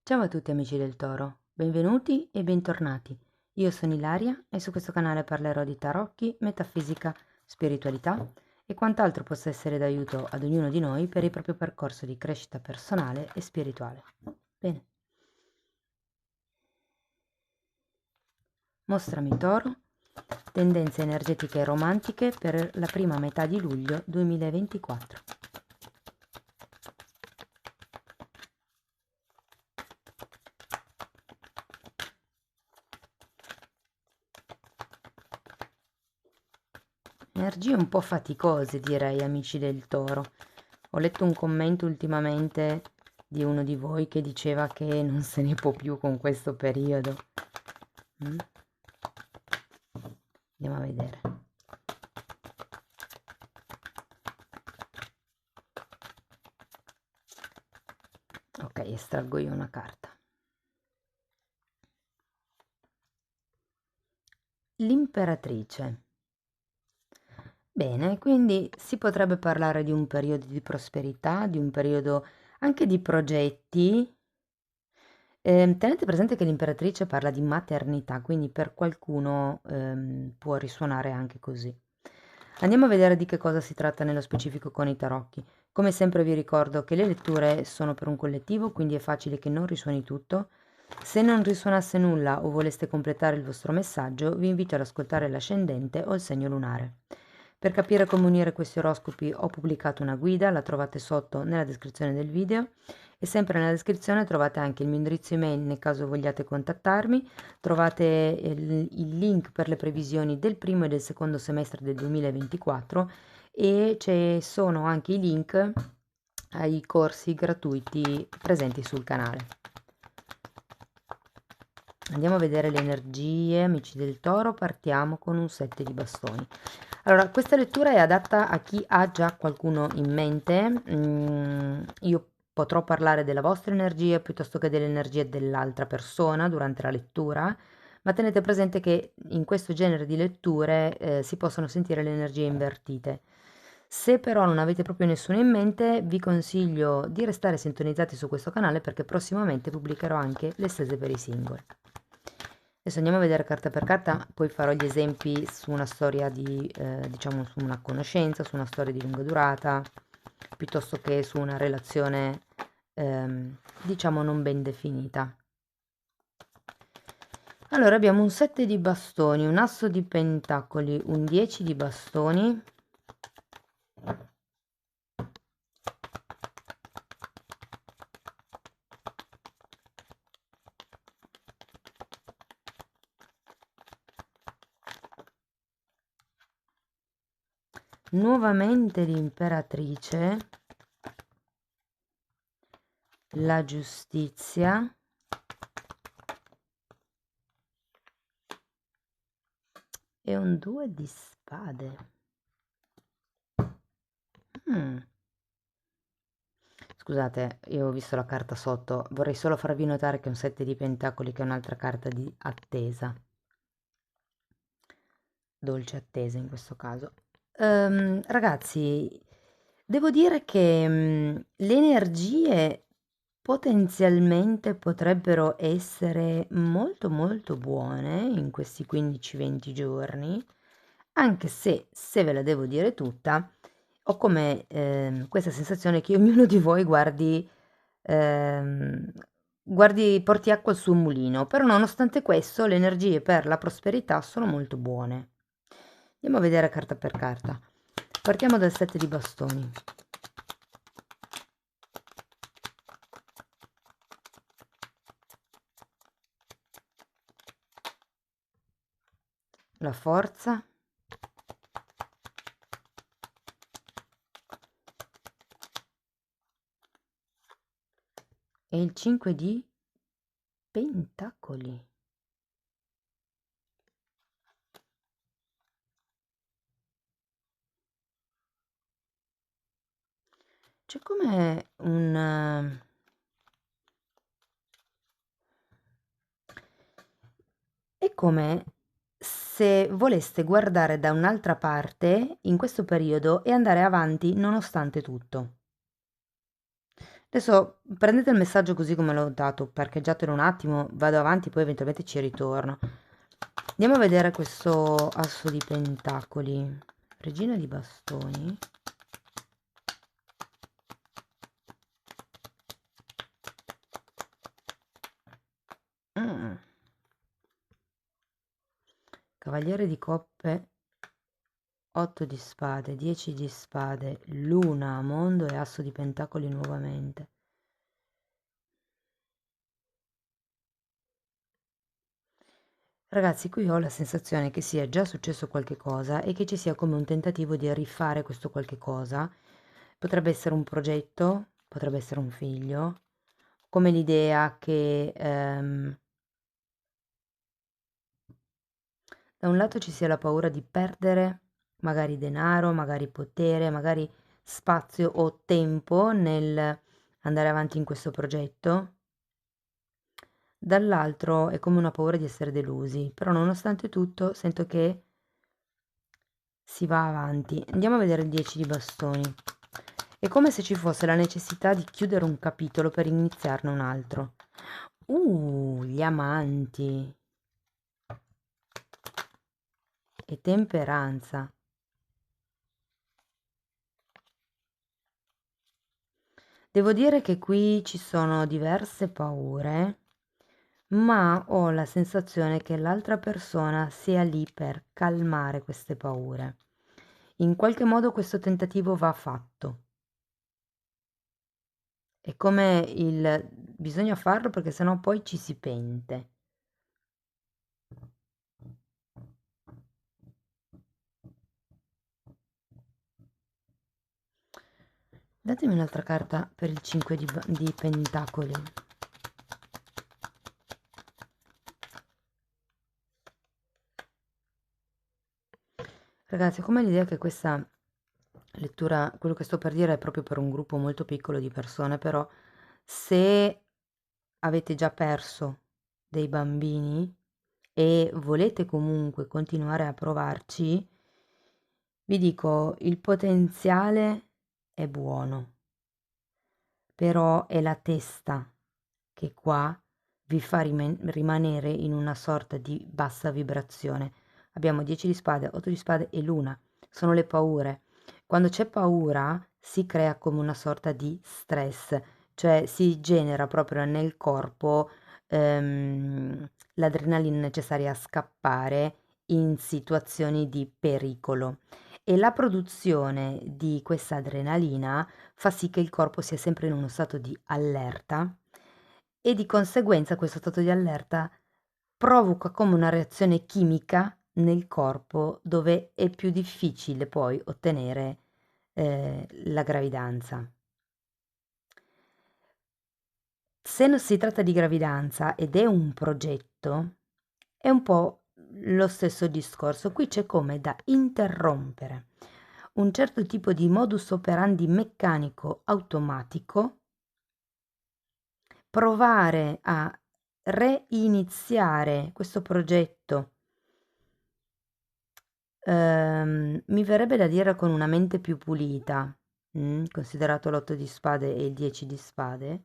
Ciao a tutti amici del Toro, benvenuti e bentornati. Io sono Ilaria e su questo canale parlerò di tarocchi, metafisica, spiritualità e quant'altro possa essere d'aiuto ad ognuno di noi per il proprio percorso di crescita personale e spirituale. Bene, mostrami Toro, tendenze energetiche e romantiche per la prima metà di luglio 2024. Energie un po' faticose, direi, amici del Toro. Ho letto un commento ultimamente di uno di voi che diceva che non se ne può più con questo periodo. Mm? Andiamo a vedere. Ok, estraggo io una carta. L'imperatrice. Bene, quindi si potrebbe parlare di un periodo di prosperità, di un periodo anche di progetti. Tenete presente che l'imperatrice parla di maternità, quindi per qualcuno può risuonare anche così. Andiamo a vedere di che cosa si tratta nello specifico con i tarocchi. Come sempre vi ricordo che le letture sono per un collettivo, quindi è facile che non risuoni tutto. Se non risuonasse nulla o voleste completare il vostro messaggio, vi invito ad ascoltare l'ascendente o il segno lunare. Per capire come unire questi oroscopi ho pubblicato una guida, la trovate sotto nella descrizione del video e sempre nella descrizione trovate anche il mio indirizzo email nel caso vogliate contattarmi, trovate il link per le previsioni del primo e del secondo semestre del 2024 e ci sono anche i link ai corsi gratuiti presenti sul canale. Andiamo a vedere le energie, amici del Toro, partiamo con un 7 di bastoni. Allora, questa lettura è adatta a chi ha già qualcuno in mente. Io potrò parlare della vostra energia piuttosto che delle energie dell'altra persona durante la lettura, ma tenete presente che in questo genere di letture si possono sentire le energie invertite. Se però non avete proprio nessuno in mente, vi consiglio di restare sintonizzati su questo canale perché prossimamente pubblicherò anche le stese per i singoli. Adesso andiamo a vedere carta per carta, poi farò gli esempi su una storia di, diciamo, su una conoscenza, su una storia di lunga durata, piuttosto che su una relazione, diciamo, non ben definita. Allora abbiamo un 7 di bastoni, un asso di pentacoli, un 10 di bastoni, nuovamente l'imperatrice, la giustizia e un 2 di spade. Scusate, io ho visto la carta sotto, vorrei solo farvi notare che è un 7 di pentacoli che è un'altra carta di attesa, dolce attesa in questo caso. Ragazzi, devo dire che le energie potenzialmente potrebbero essere molto molto buone in questi 15-20 giorni, anche se ve la devo dire tutta, ho come questa sensazione che ognuno di voi ehm, porti acqua al suo mulino, però nonostante questo le energie per la prosperità sono molto buone. Andiamo a vedere carta per carta. Partiamo dal 7 di bastoni. La forza e il 5 di pentacoli. C'è come un... È come se voleste guardare da un'altra parte in questo periodo e andare avanti nonostante tutto. Adesso prendete il messaggio così come l'ho dato, parcheggiatelo un attimo, vado avanti, poi eventualmente ci ritorno. Andiamo a vedere questo asso di pentacoli. Regina di bastoni. Mm. Cavaliere di coppe, 8 di spade, 10 di spade, luna, mondo e asso di pentacoli nuovamente. Ragazzi, qui ho la sensazione che sia già successo qualche cosa e che ci sia come un tentativo di rifare questo qualche cosa. Potrebbe essere un progetto, potrebbe essere un figlio, come l'idea che da un lato ci sia la paura di perdere magari denaro, magari potere, magari spazio o tempo nel andare avanti in questo progetto. Dall'altro è come una paura di essere delusi, però nonostante tutto sento che si va avanti. Andiamo a vedere il 10 di bastoni. È come se ci fosse la necessità di chiudere un capitolo per iniziarne un altro. Gli amanti e temperanza. Devo dire che qui ci sono diverse paure, ma ho la sensazione che l'altra persona sia lì per calmare queste paure. In qualche modo questo tentativo va fatto. È come il bisogna farlo perché sennò poi ci si pente. Datemi un'altra carta per il 5 di pentacoli. Ragazzi, come l'idea che questa lettura, quello che sto per dire è proprio per un gruppo molto piccolo di persone, però se avete già perso dei bambini e volete comunque continuare a provarci, vi dico, il potenziale è buono, però è la testa che qua vi fa rimanere in una sorta di bassa vibrazione. Abbiamo 10 di spade, 8 di spade e luna. Sono le paure. Quando c'è paura si crea come una sorta di stress, cioè si genera proprio nel corpo l'adrenalina necessaria a scappare in situazioni di pericolo. E la produzione di questa adrenalina fa sì che il corpo sia sempre in uno stato di allerta e di conseguenza questo stato di allerta provoca come una reazione chimica nel corpo dove è più difficile poi ottenere la gravidanza. Se non si tratta di gravidanza ed è un progetto, è un po' lo stesso discorso. Qui c'è come da interrompere un certo tipo di modus operandi meccanico automatico, provare a reiniziare questo progetto, mi verrebbe da dire con una mente più pulita, considerato l'8 di spade e il 10 di spade.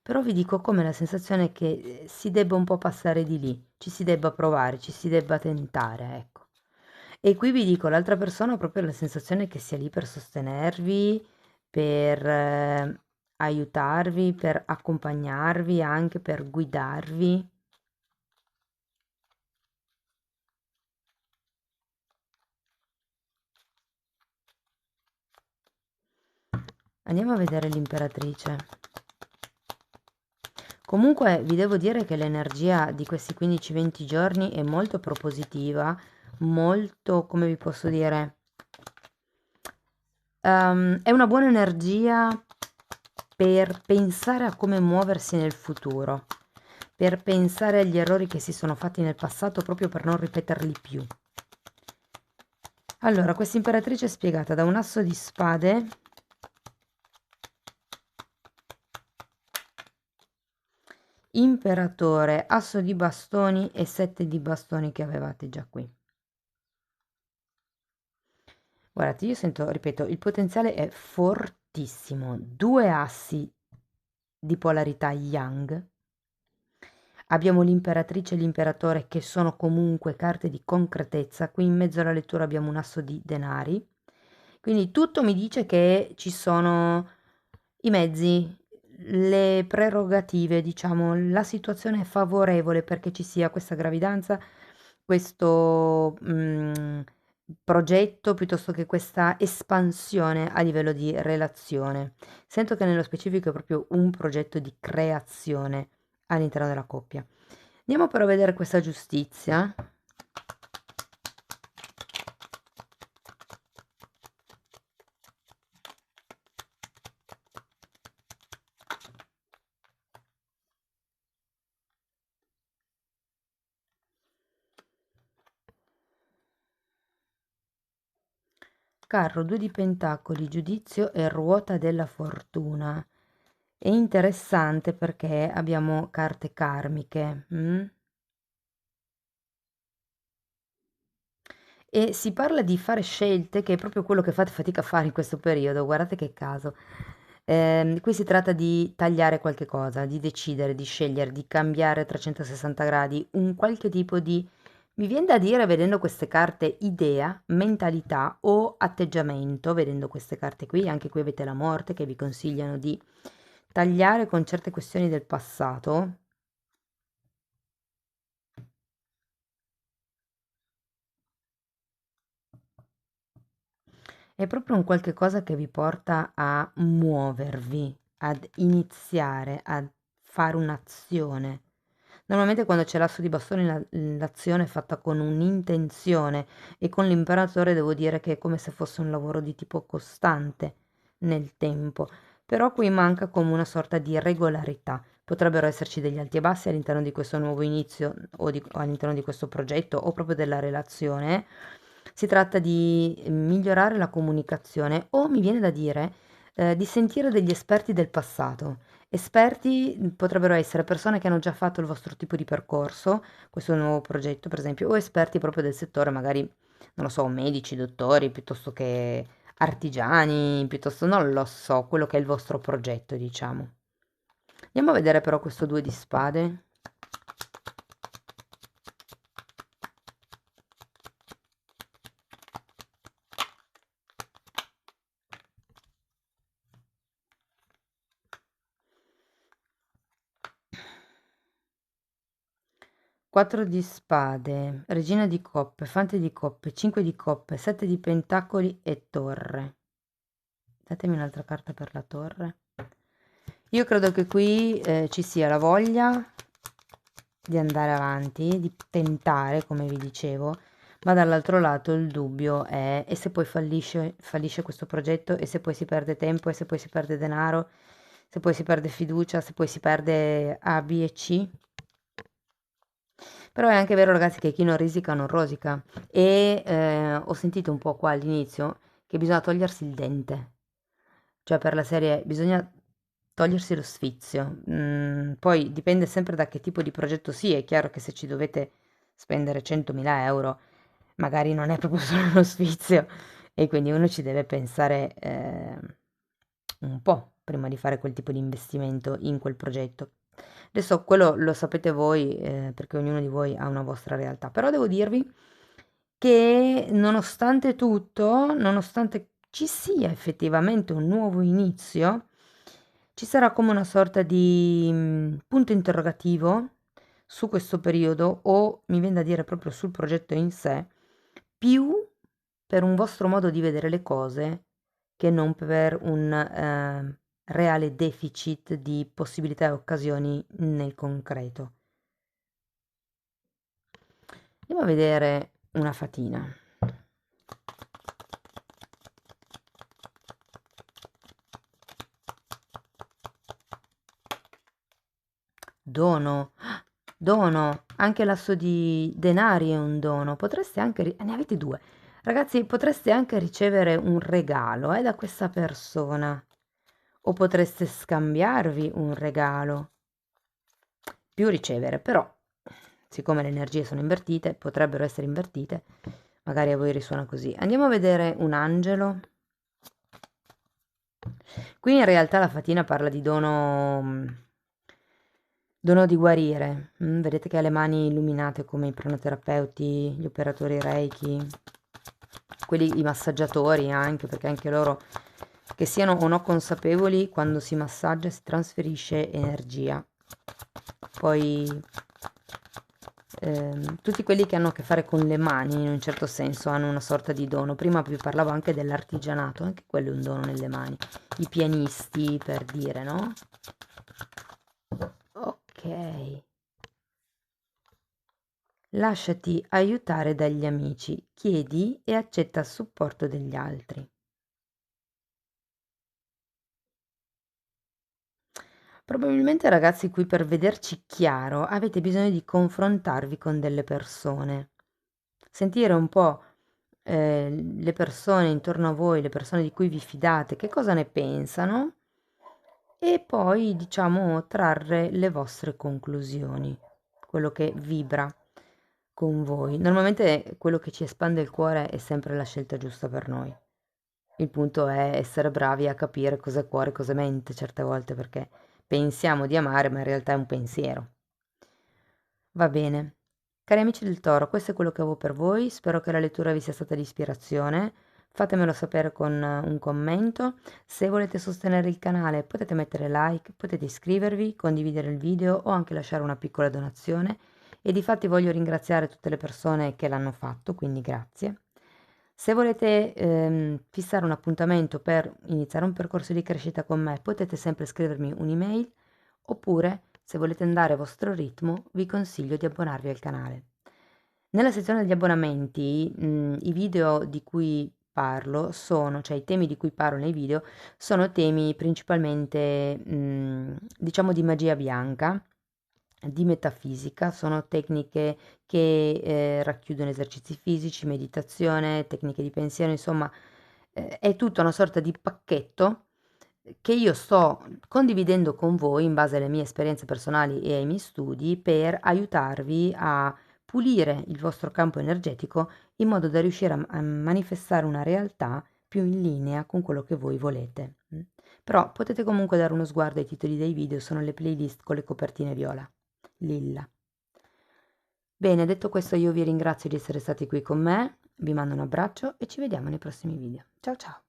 Però vi dico come la sensazione che si debba un po' passare di lì, ci si debba provare, ci si debba tentare, ecco. E qui vi dico, l'altra persona ha proprio la sensazione che sia lì per sostenervi, per aiutarvi, per accompagnarvi, anche per guidarvi. Andiamo a vedere l'imperatrice. Comunque vi devo dire che l'energia di questi 15-20 giorni è molto propositiva, molto, come vi posso dire, è una buona energia per pensare a come muoversi nel futuro, per pensare agli errori che si sono fatti nel passato proprio per non ripeterli più. Allora, questa imperatrice è spiegata da un asso di spade, imperatore, asso di bastoni e 7 di bastoni che avevate già qui. Guardate, io sento, ripeto, il potenziale è fortissimo. giustissimo, due assi di polarità yang. Abbiamo l'imperatrice e l'imperatore che sono comunque carte di concretezza. Qui in mezzo alla lettura abbiamo un asso di denari. Quindi tutto mi dice che ci sono i mezzi, le prerogative, diciamo, la situazione è favorevole perché ci sia questa gravidanza, questo progetto, piuttosto che questa espansione a livello di relazione. Sento che nello specifico è proprio un progetto di creazione all'interno della coppia. Andiamo però a vedere questa giustizia. Carro, 2 di pentacoli, giudizio e ruota della fortuna. È interessante perché abbiamo carte karmiche. E si parla di fare scelte, che è proprio quello che fate fatica a fare in questo periodo, guardate che caso. Qui si tratta di tagliare qualche cosa, di decidere, di scegliere, di cambiare a 360 gradi, un qualche tipo di, mi viene da dire, vedendo queste carte, idea, mentalità o atteggiamento, vedendo queste carte qui, anche qui avete la morte che vi consigliano di tagliare con certe questioni del passato. È proprio un qualche cosa che vi porta a muovervi, ad iniziare, a fare un'azione. Normalmente quando c'è l'asso di bastoni l'azione è fatta con un'intenzione e con l'imperatore devo dire che è come se fosse un lavoro di tipo costante nel tempo, però qui manca come una sorta di regolarità. Potrebbero esserci degli alti e bassi all'interno di questo nuovo inizio o all'interno di questo progetto o proprio della relazione. Si tratta di migliorare la comunicazione o mi viene da dire di sentire degli esperti del passato. Esperti potrebbero essere persone che hanno già fatto il vostro tipo di percorso, questo nuovo progetto per esempio, o esperti proprio del settore, magari, non lo so, medici, dottori, piuttosto che artigiani, piuttosto non lo so, quello che è il vostro progetto, diciamo. Andiamo a vedere però questo 2 di spade. 4 di spade, regina di coppe, fante di coppe, 5 di coppe, 7 di pentacoli e torre. Datemi un'altra carta per la torre. Io credo che qui ci sia la voglia di andare avanti, di tentare, come vi dicevo, ma dall'altro lato il dubbio è e se poi fallisce questo progetto, e se poi si perde tempo, e se poi si perde denaro, se poi si perde fiducia, se poi si perde A, B e C. Però è anche vero, ragazzi, che chi non risica non rosica. E ho sentito un po' qua all'inizio che bisogna togliersi il dente. Cioè, per la serie bisogna togliersi lo sfizio. Poi dipende sempre da che tipo di progetto sia. È chiaro che se ci dovete spendere 100.000 euro, magari non è proprio solo uno sfizio. E quindi uno ci deve pensare un po' prima di fare quel tipo di investimento in quel progetto. Adesso quello lo sapete voi, perché ognuno di voi ha una vostra realtà, però devo dirvi che nonostante tutto, nonostante ci sia effettivamente un nuovo inizio, ci sarà come una sorta di punto interrogativo su questo periodo o mi viene da dire proprio sul progetto in sé, più per un vostro modo di vedere le cose che non per un reale deficit di possibilità e occasioni nel concreto. Andiamo a vedere una fatina. Dono, dono, anche l'asso di denari è un dono. Potreste anche, ne avete due. Ragazzi, potreste anche ricevere un regalo, da questa persona. O potreste scambiarvi un regalo. Più ricevere, però, siccome le energie sono invertite, potrebbero essere invertite, magari a voi risuona così. Andiamo a vedere un angelo. Qui in realtà la fatina parla di dono di guarire. Vedete che ha le mani illuminate come i pranoterapeuti, gli operatori Reiki, quelli, i massaggiatori anche, perché anche loro, che siano o no consapevoli, quando si massaggia si trasferisce energia. Poi tutti quelli che hanno a che fare con le mani, in un certo senso, hanno una sorta di dono. Prima vi parlavo anche dell'artigianato, anche quello è un dono nelle mani. I pianisti, per dire, no? Ok. Lasciati aiutare dagli amici, chiedi e accetta il supporto degli altri. Probabilmente ragazzi qui per vederci chiaro avete bisogno di confrontarvi con delle persone, sentire un po' le persone intorno a voi, le persone di cui vi fidate, che cosa ne pensano e poi diciamo trarre le vostre conclusioni, quello che vibra con voi. Normalmente quello che ci espande il cuore è sempre la scelta giusta per noi. Il punto è essere bravi a capire cosa è cuore e cosa è mente certe volte, perché pensiamo di amare, ma in realtà è un pensiero. Va bene. Cari amici del Toro, questo è quello che avevo per voi. Spero che la lettura vi sia stata di ispirazione. Fatemelo sapere con un commento. Se volete sostenere il canale potete mettere like, potete iscrivervi, condividere il video o anche lasciare una piccola donazione. E difatti voglio ringraziare tutte le persone che l'hanno fatto, quindi grazie. Se volete fissare un appuntamento per iniziare un percorso di crescita con me, potete sempre scrivermi un'email oppure, se volete andare a vostro ritmo, vi consiglio di abbonarvi al canale. Nella sezione degli abbonamenti, i video di cui parlo sono, cioè i temi di cui parlo nei video, sono temi principalmente, diciamo di magia bianca, di metafisica, sono tecniche che racchiudono esercizi fisici, meditazione, tecniche di pensiero, insomma, è tutta una sorta di pacchetto che io sto condividendo con voi in base alle mie esperienze personali e ai miei studi per aiutarvi a pulire il vostro campo energetico in modo da riuscire a manifestare una realtà più in linea con quello che voi volete. Però potete comunque dare uno sguardo ai titoli dei video, sono le playlist con le copertine viola, lilla. Bene, detto questo io vi ringrazio di essere stati qui con me, vi mando un abbraccio e ci vediamo nei prossimi video. Ciao ciao!